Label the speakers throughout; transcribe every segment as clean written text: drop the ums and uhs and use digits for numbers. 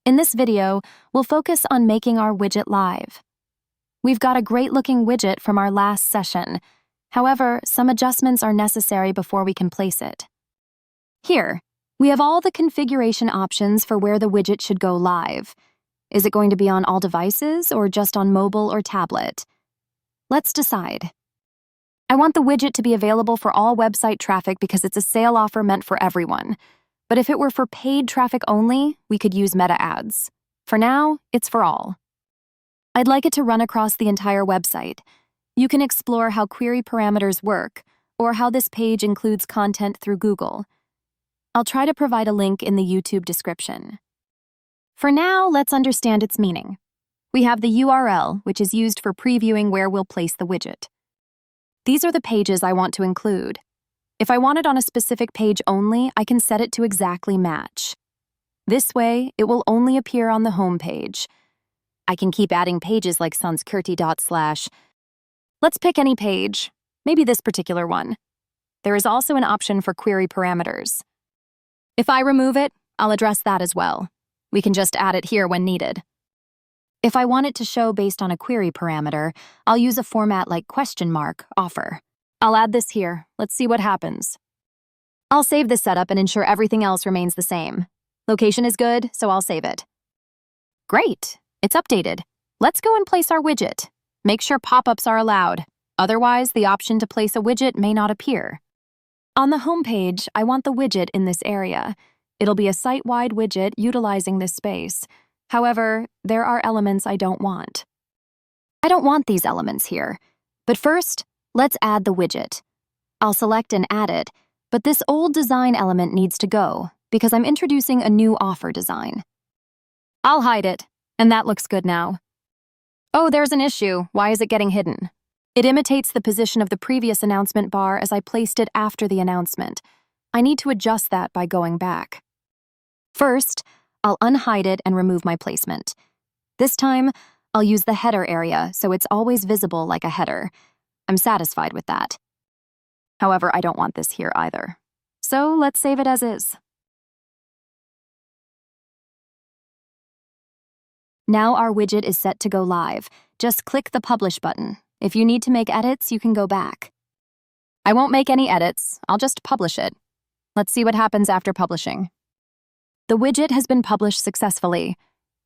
Speaker 1: In this video, we'll focus on making our widget live. We've got a great-looking widget from our last session. However, some adjustments are necessary before we can place it. Here, we have all the configuration options for where the widget should go live. Is it going to be on all devices or just on mobile or tablet? Let's decide. I want the widget to be available for all website traffic because it's a sale offer meant for everyone. But if it were for paid traffic only, we could use meta ads. For now, it's for all. I'd like it to run across the entire website. You can explore how query parameters work or how this page includes content through Google. I'll try to provide a link in the YouTube description. For now, let's understand its meaning. We have the URL, which is used for previewing where we'll place the widget. These are the pages I want to include. If I want it on a specific page only, I can set it to exactly match. This way, it will only appear on the home page. I can keep adding pages like sanskirti./ Let's pick any page, maybe this particular one. There is also an option for query parameters. If I remove it, I'll address that as well. We can just add it here when needed. If I want it to show based on a query parameter, I'll use a format like ? offer. I'll add this here. Let's see what happens. I'll save this setup and ensure everything else remains the same. Location is good, so I'll save it. Great, it's updated. Let's go and place our widget. Make sure pop-ups are allowed. Otherwise, the option to place a widget may not appear. On the home page, I want the widget in this area. It'll be a site-wide widget utilizing this space. However, there are elements I don't want. I don't want these elements here. But first, let's add the widget. I'll select and add it, but this old design element needs to go because I'm introducing a new offer design. I'll hide it, and that looks good now. Oh, there's an issue. Why is it getting hidden? It imitates the position of the previous announcement bar as I placed it after the announcement. I need to adjust that by going back. First, I'll unhide it and remove my placement. This time, I'll use the header area so it's always visible like a header. I'm satisfied with that. However, I don't want this here either. So let's save it as is. Now our widget is set to go live. Just click the Publish button. If you need to make edits, you can go back. I won't make any edits. I'll just publish it. Let's see what happens after publishing. The widget has been published successfully.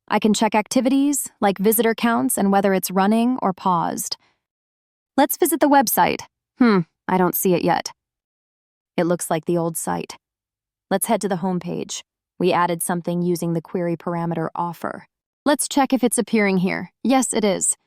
Speaker 1: I can check activities, like visitor counts and whether it's running or paused. Let's visit the website. I don't see it yet. It looks like the old site. Let's head to the home page. We added something using the query parameter offer. Let's check if it's appearing here. Yes, it is.